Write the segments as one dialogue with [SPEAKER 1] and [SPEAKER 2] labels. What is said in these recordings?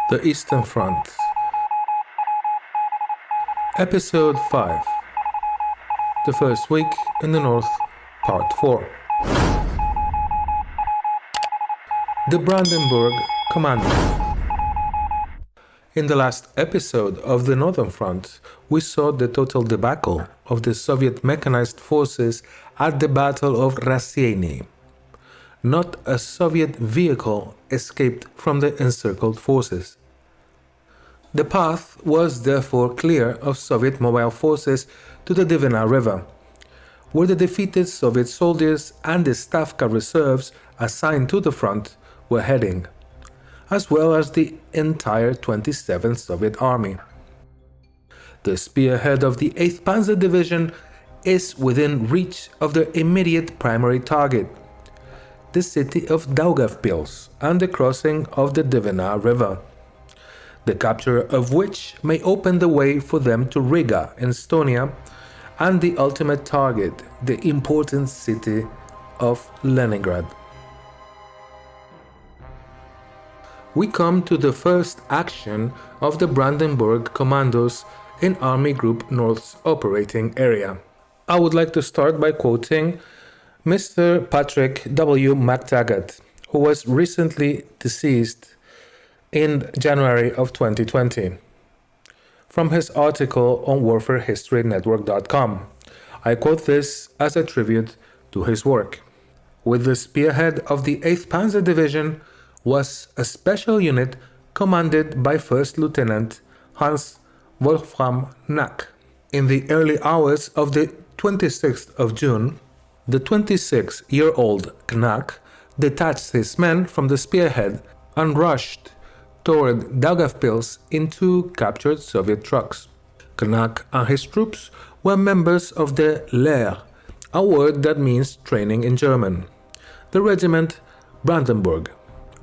[SPEAKER 1] The Eastern Front. Episode 5. The First Week in the North, Part 4. The Brandenburg commandos. In the last episode of the Northern Front, we saw the total debacle of the Soviet mechanized forces at the Battle of Raseiniai. Not a Soviet vehicle escaped from the encircled forces. The path was therefore clear of Soviet mobile forces to the Dvina River, where the defeated Soviet soldiers and the Stavka reserves assigned to the front were heading, as well as the entire 27th Soviet Army. The spearhead of the 8th Panzer Division is within reach of their immediate primary target, the city of Daugavpils and the crossing of the Dvina River, the capture of which may open the way for them to Riga in Estonia and the ultimate target, the important city of Leningrad. We come to the first action of the Brandenburg commandos in Army Group North's operating area. I would like to start by quoting Mr. Patrick W. McTaggart, who was recently deceased in January of 2020, from his article on warfarehistorynetwork.com. I quote this as a tribute to his work. With the spearhead of the 8th Panzer Division was a special unit commanded by First Lieutenant Hans Wolfram Nack. In the early hours of the 26th of June, the 26-year-old Knack detached his men from the spearhead and rushed toward Daugavpils in 2 captured Soviet trucks. Knack and his troops were members of the Lehr, a word that means training in German, the regiment Brandenburg,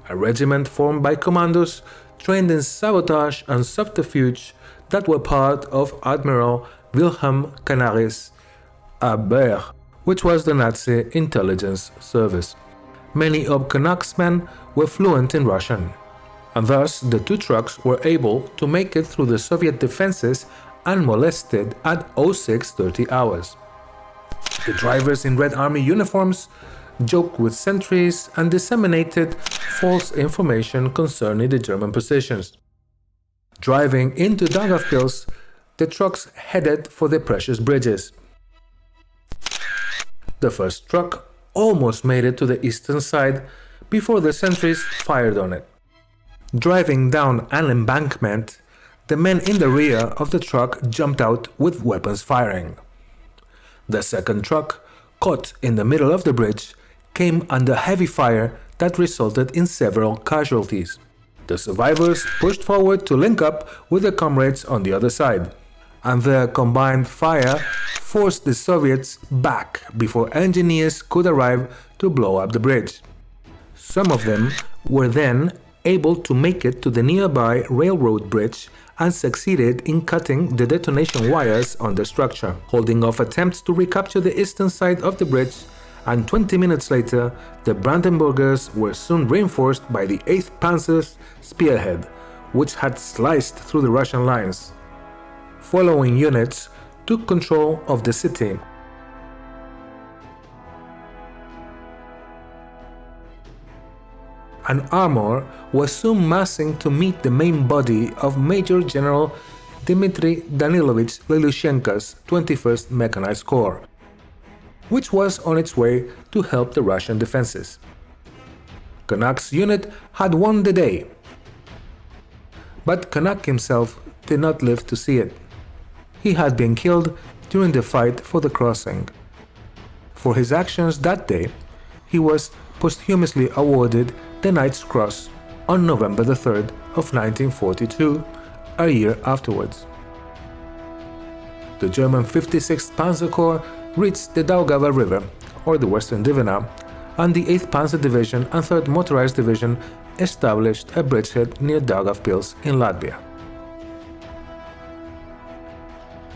[SPEAKER 1] a regiment formed by commandos trained in sabotage and subterfuge that were part of Admiral Wilhelm Canaris Abwehr, which was the Nazi intelligence service. Many of Knack's men were fluent in Russian, and thus the 2 trucks were able to make it through the Soviet defenses unmolested at 06:30 hours. The drivers in Red Army uniforms joked with sentries and disseminated false information concerning the German positions. Driving into Daugavpils, the trucks headed for the precious bridges. The first truck almost made it to the eastern side before the sentries fired on it. Driving down an embankment, the men in the rear of the truck jumped out with weapons firing. The second truck, caught in the middle of the bridge, came under heavy fire that resulted in several casualties. The survivors pushed forward to link up with their comrades on the other side, and their combined fire forced the Soviets back before engineers could arrive to blow up the bridge. Some of them were then able to make it to the nearby railroad bridge and succeeded in cutting the detonation wires on the structure, holding off attempts to recapture the eastern side of the bridge, and 20 minutes later, the Brandenburgers were soon reinforced by the 8th Panzer's spearhead, which had sliced through the Russian lines. Following units took control of the city. An armor was soon massing to meet the main body of Major General Dmitry Danilovich Lelyushenko's 21st Mechanized Corps, which was on its way to help the Russian defenses. Knack's unit had won the day, but Knack himself did not live to see it. He had been killed during the fight for the crossing. For his actions that day, he was posthumously awarded the Knight's Cross on November 3rd of 1942, a year afterwards. The German 56th Panzer Corps reached the Daugava River, or the Western Dvina, and the 8th Panzer Division and 3rd Motorized Division established a bridgehead near Daugavpils in Latvia.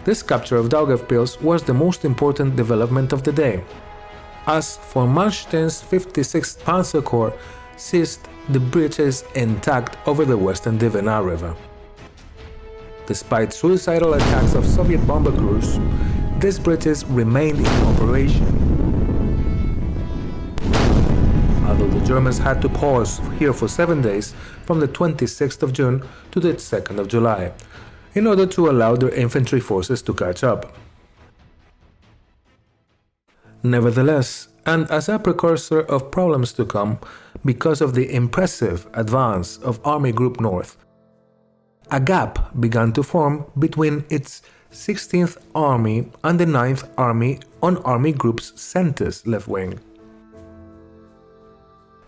[SPEAKER 1] This capture of Daugavpils was the most important development of the day, as von Manstein's 56th Panzer Corps seized the bridges intact over the Western Dvina River. Despite suicidal attacks of Soviet bomber crews, these bridges remained in operation. Although the Germans had to pause here for 7 days, from the 26th of June to the 2nd of July, in order to allow their infantry forces to catch up. Nevertheless, and as a precursor of problems to come because of the impressive advance of Army Group North, a gap began to form between its 16th Army and the 9th Army on Army Group's center's left wing.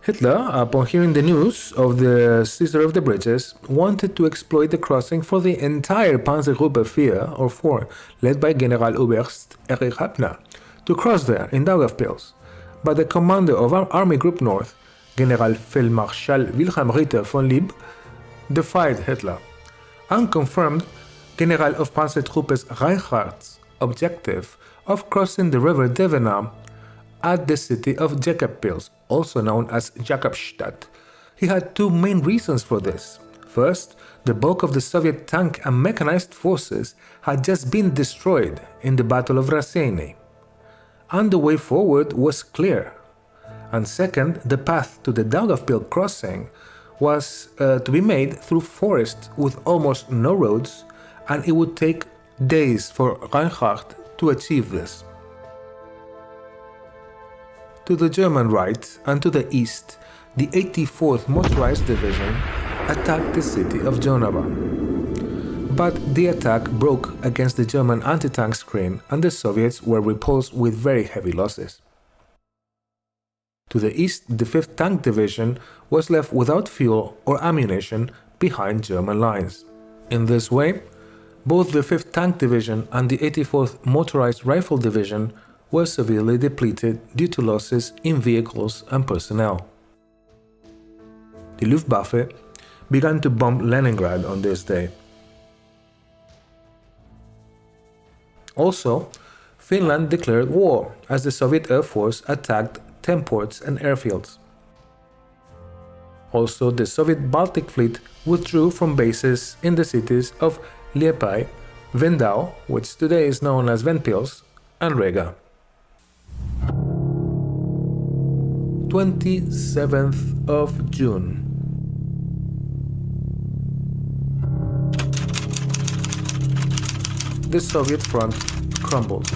[SPEAKER 1] Hitler, upon hearing the news of the seizure of the bridges, wanted to exploit the crossing for the entire Panzergruppe 4 or 4, led by Generaloberst Erich Happner, to cross there in Daugavpils, but the commander of Army Group North, Generalfeldmarschall Wilhelm Ritter von Lieb, defied Hitler and confirmed General of Panzertruppes Reinhardt's objective of crossing the river Dvina at the city of Jekabpils, also known as Jakobstadt. He had two main reasons for this. First, the bulk of the Soviet tank and mechanized forces had just been destroyed in the Battle of Raseiniai, and the way forward was clear. And second, the path to the Daugavpils crossing was to be made through forests with almost no roads, and it would take days for Reinhardt to achieve this. To the German right and to the east, the 84th Motorized Division attacked the city of Daugava. But the attack broke against the German anti-tank screen and the Soviets were repulsed with very heavy losses. To the east, the 5th Tank Division was left without fuel or ammunition behind German lines. In this way, both the 5th Tank Division and the 84th Motorized Rifle Division were severely depleted due to losses in vehicles and personnel. The Luftwaffe began to bomb Leningrad on this day. Also, Finland declared war as the Soviet Air Force attacked 10 ports and airfields. Also, the Soviet Baltic Fleet withdrew from bases in the cities of Liepāja, Vendau, which today is known as Ventspils, and Riga. 27th of June. The Soviet front crumbles.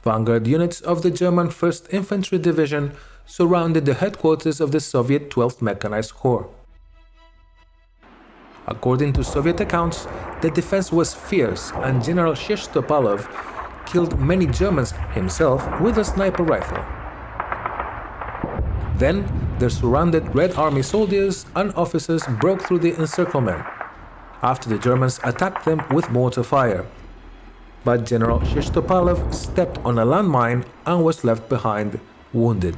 [SPEAKER 1] Vanguard units of the German 1st Infantry Division surrounded the headquarters of the Soviet 12th Mechanized Corps. According to Soviet accounts, the defense was fierce and General Jekabpils killed many Germans himself with a sniper rifle. Then, the surrounded Red Army soldiers and officers broke through the encirclement, after the Germans attacked them with mortar fire. But General Jekabpils stepped on a landmine and was left behind, wounded.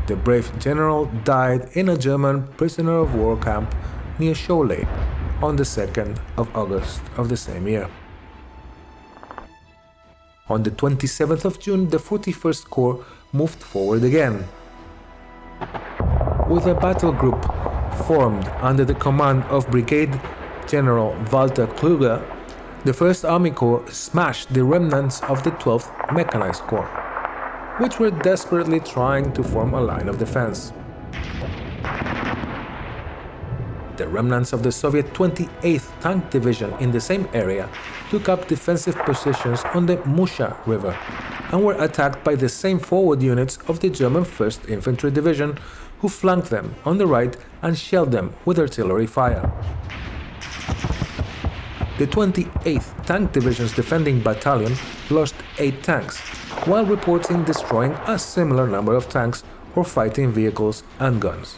[SPEAKER 1] The brave general died in a German prisoner of war camp near Cholet on the 2nd of August of the same year. On the 27th of June, the 41st Corps moved forward again. With a battle group formed under the command of Brigade General Walter Krüger, the 1st Army Corps smashed the remnants of the 12th Mechanized Corps, which were desperately trying to form a line of defense. The remnants of the Soviet 28th Tank Division in the same area took up defensive positions on the Musha River and were attacked by the same forward units of the German 1st Infantry Division, who flanked them on the right and shelled them with artillery fire. The 28th Tank Division's defending battalion lost 8 tanks, while reporting destroying a similar number of tanks or fighting vehicles and guns.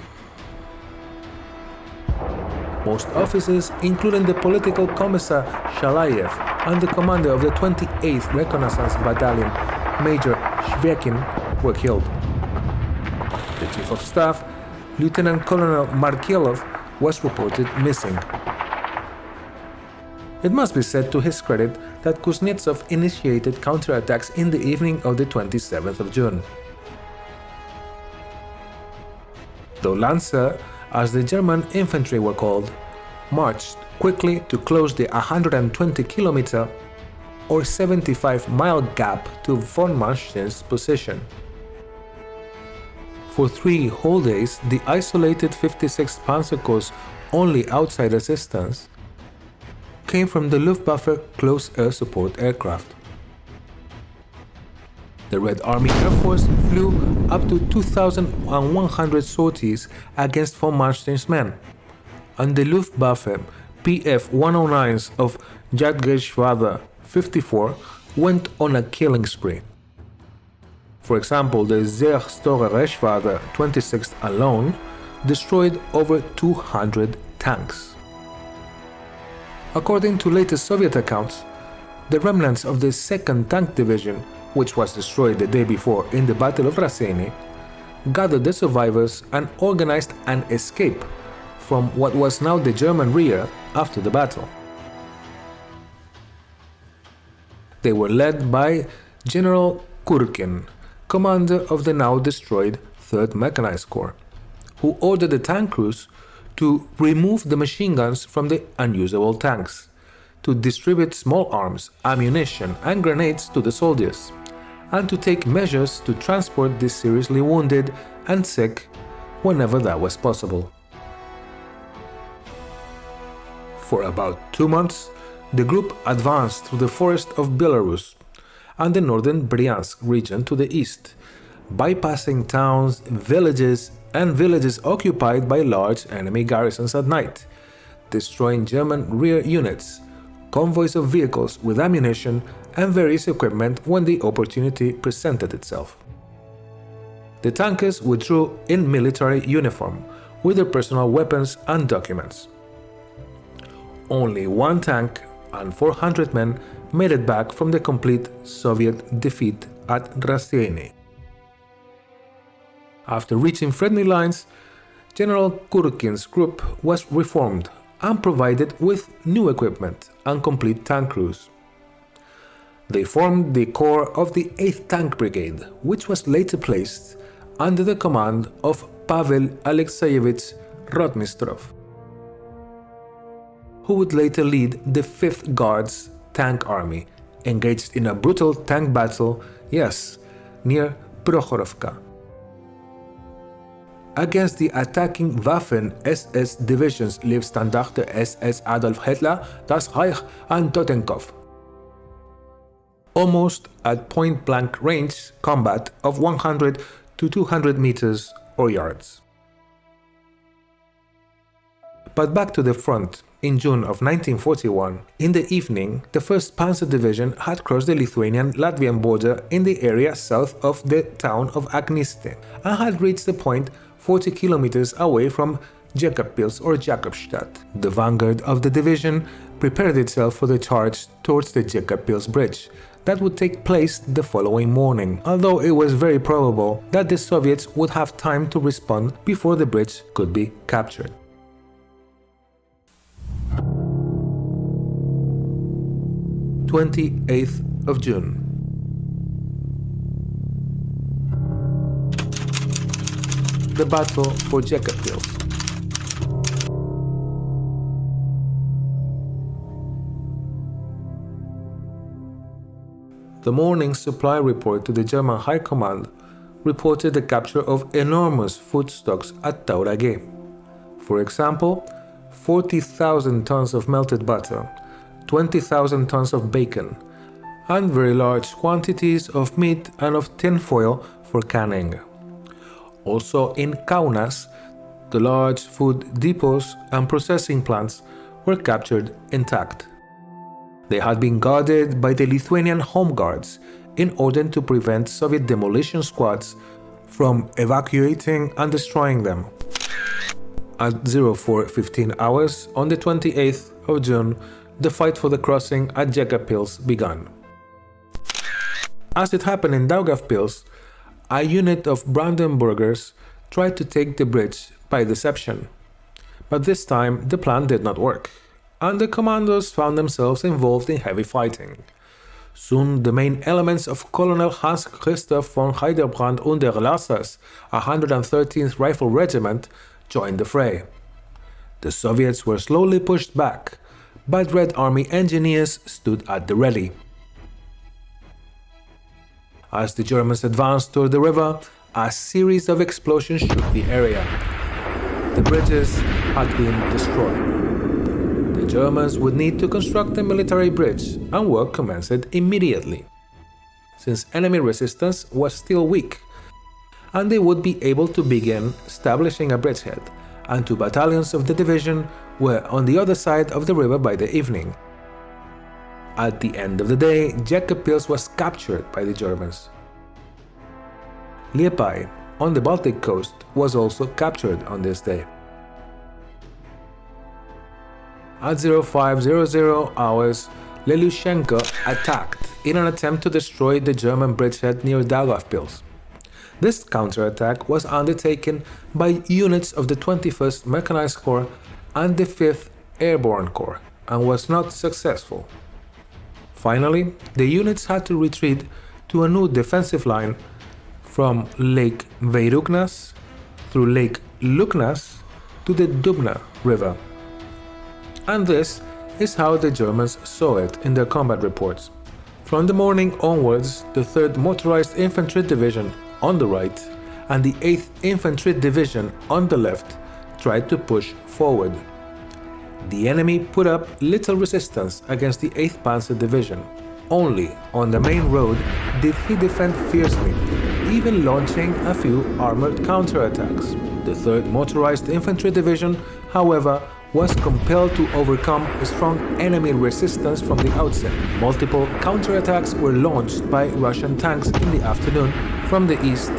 [SPEAKER 1] Most officers, including the political commissar Shalayev and the commander of the 28th Reconnaissance Battalion, Major Shvekin, were killed. The Chief of Staff, Lieutenant Colonel Markelov, was reported missing. It must be said to his credit that Kuznetsov initiated counterattacks in the evening of the 27th of June. The Lancer, as the German infantry were called, marched quickly to close the 120-kilometer or 75-mile gap to von Manstein's position. For 3 whole days, the isolated 56th Panzer Corps' only outside assistance came from the Luftwaffe close air support aircraft. The Red Army Air Force flew up to 2,100 sorties against von Manstein's men, and the Luftwaffe PF-109s of Jagdgeschwader 54 went on a killing spree. For example, the Zerstörer 26th alone destroyed over 200 tanks. According to latest Soviet accounts, the remnants of the 2nd Tank Division, which was destroyed the day before in the Battle of Raseini, gathered the survivors and organized an escape from what was now the German rear after the battle. They were led by General Kurkin, commander of the now destroyed 3rd Mechanized Corps, who ordered the tank crews to remove the machine guns from the unusable tanks, to distribute small arms, ammunition and grenades to the soldiers, and to take measures to transport the seriously wounded and sick whenever that was possible. For about 2 months, the group advanced through the forest of Belarus and the northern Bryansk region to the east, bypassing towns, villages occupied by large enemy garrisons at night, destroying German rear units, convoys of vehicles with ammunition and various equipment when the opportunity presented itself. The tankers withdrew in military uniform, with their personal weapons and documents. Only 1 tank and 400 men made it back from the complete Soviet defeat at Raseini. After reaching friendly lines, General Kurkin's group was reformed and provided with new equipment and complete tank crews. They formed the corps of the 8th Tank Brigade, which was later placed under the command of Pavel Alexeyevich Rotmistrov, who would later lead the 5th Guards Tank Army, engaged in a brutal tank battle, near Prokhorovka, against the attacking Waffen-SS divisions Leibstandarte SS Adolf Hitler, Das Reich and Totenkopf, almost at point-blank range combat of 100 to 200 meters or yards. But back to the front. In June of 1941, in the evening, the 1st Panzer Division had crossed the Lithuanian-Latvian border in the area south of the town of Agniste and had reached the point 40 kilometers away from Jekabpils or Jakobstadt. The vanguard of the division prepared itself for the charge towards the Jekabpils bridge that would take place the following morning, although it was very probable that the Soviets would have time to respond before the bridge could be captured. 28th of June. The battle for Jekabpils. The morning supply report to the German High Command reported the capture of enormous food stocks at Tauraghe. For example, 40,000 tons of melted butter, 20,000 tons of bacon, and very large quantities of meat and of tinfoil for canning. Also in Kaunas, the large food depots and processing plants were captured intact. They had been guarded by the Lithuanian Home Guards in order to prevent Soviet demolition squads from evacuating and destroying them. At 04:15 hours on the 28th of June, the fight for the crossing at Jekabpils began. As it happened in Daugavpils, a unit of Brandenburgers tried to take the bridge by deception. But this time the plan did not work, and the commandos found themselves involved in heavy fighting. Soon the main elements of Colonel Hans Christoph von Heiderbrand und der Lassers, 113th Rifle Regiment, joined the fray. The Soviets were slowly pushed back, but Red Army engineers stood at the ready. As the Germans advanced toward the river, a series of explosions shook the area. The bridges had been destroyed. The Germans would need to construct a military bridge, and work commenced immediately, since enemy resistance was still weak, and they would be able to begin establishing a bridgehead, and 2 battalions of the division were on the other side of the river by the evening. At the end of the day, Jekabpils was captured by the Germans. Liepaja, on the Baltic coast, was also captured on this day. At 05:00 hours, Lelyushenko attacked in an attempt to destroy the German bridgehead near Daugavpils. This counterattack was undertaken by units of the 21st Mechanized Corps and the 5th Airborne Corps, and was not successful. Finally, the units had to retreat to a new defensive line from Lake Veirugnas through Lake Luknas to the Dubna River. And this is how the Germans saw it in their combat reports. From the morning onwards, the 3rd Motorized Infantry Division on the right and the 8th Infantry Division on the left tried to push forward. The enemy put up little resistance against the 8th Panzer Division. Only on the main road did he defend fiercely, even launching a few armored counterattacks. The 3rd Motorized Infantry Division, however, was compelled to overcome a strong enemy resistance from the outset. Multiple counterattacks were launched by Russian tanks in the afternoon from the east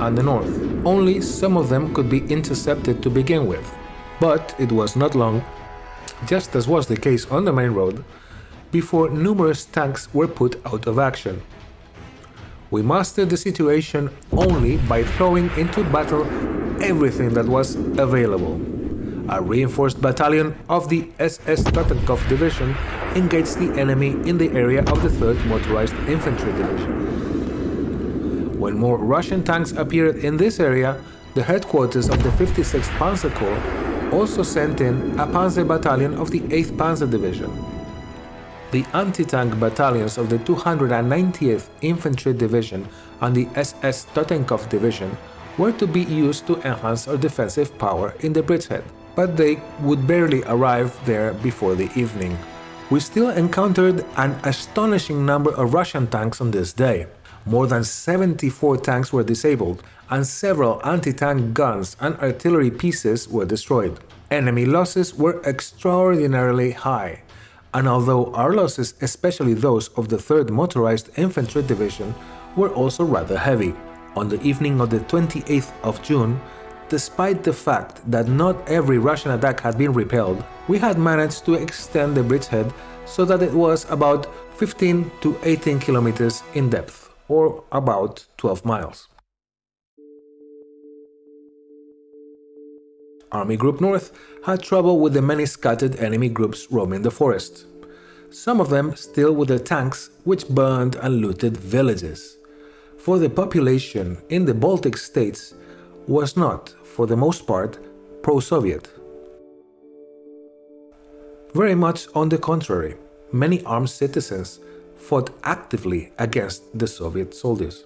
[SPEAKER 1] and the north. Only some of them could be intercepted to begin with. But it was not long, just as was the case on the main road, before numerous tanks were put out of action. We mastered the situation only by throwing into battle everything that was available. A reinforced battalion of the SS Totenkopf Division engaged the enemy in the area of the 3rd Motorized Infantry Division. When more Russian tanks appeared in this area, the headquarters of the 56th Panzer Corps also sent in a panzer battalion of the 8th Panzer Division. The anti-tank battalions of the 290th Infantry Division and the SS Totenkopf Division were to be used to enhance our defensive power in the bridgehead, but they would barely arrive there before the evening. We still encountered an astonishing number of Russian tanks on this day. More than 74 tanks were disabled, and several anti-tank guns and artillery pieces were destroyed. Enemy losses were extraordinarily high, and although our losses, especially those of the 3rd Motorized Infantry Division, were also rather heavy. On the evening of the 28th of June, despite the fact that not every Russian attack had been repelled, we had managed to extend the bridgehead so that it was about 15 to 18 kilometers in depth, or about 12 miles. Army Group North had trouble with the many scattered enemy groups roaming the forest. Some of them still with their tanks, which burned and looted villages. For the population in the Baltic states was not, for the most part, pro-Soviet. Very much on the contrary, many armed citizens fought actively against the Soviet soldiers.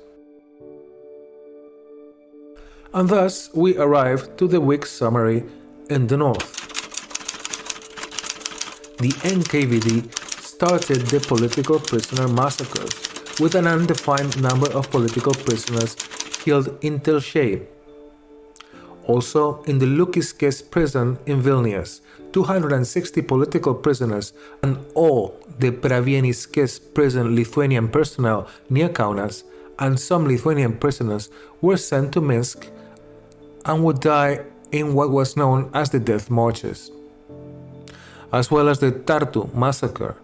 [SPEAKER 1] And thus we arrived to the week's summary in the north. The NKVD started the political prisoner massacres with an undefined number of political prisoners killed in Telšiai. Also in the Lukiškės prison in Vilnius, 260 political prisoners and all the Pravieniškės prison Lithuanian personnel near Kaunas and some Lithuanian prisoners were sent to Minsk and would die in what was known as the Death Marches, as well as the Tartu massacre,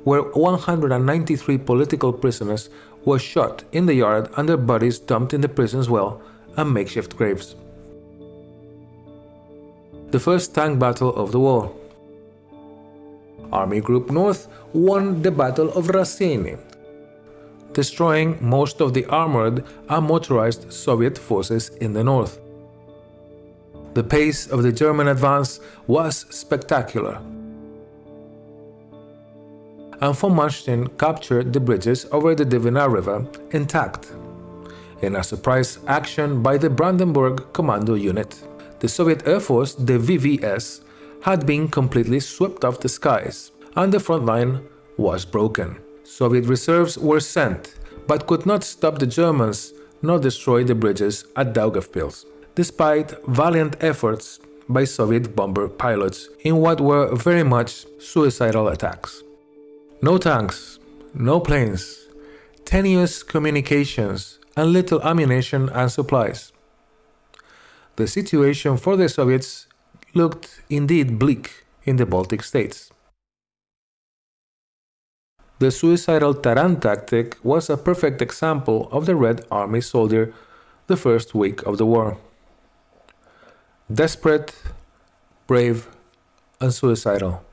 [SPEAKER 1] where 193 political prisoners were shot in the yard and their bodies dumped in the prison's well and makeshift graves. The first tank battle of the war. Army Group North won the Battle of Raseini, destroying most of the armored and motorized Soviet forces in the north. The pace of the German advance was spectacular, and von Manstein captured the bridges over the Dvina River intact. In a surprise action by the Brandenburg Commando unit, the Soviet Air Force, the VVS, had been completely swept off the skies, and the front line was broken. Soviet reserves were sent, but could not stop the Germans nor destroy the bridges at Daugavpils, despite valiant efforts by Soviet bomber pilots in what were very much suicidal attacks. No tanks, no planes, tenuous communications, and little ammunition and supplies. The situation for the Soviets looked indeed bleak in the Baltic states. The suicidal Taran tactic was a perfect example of the Red Army soldier the first week of the war. Desperate, brave, and suicidal.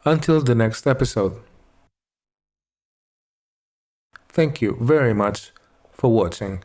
[SPEAKER 1] Until the next episode. Thank you very much for watching.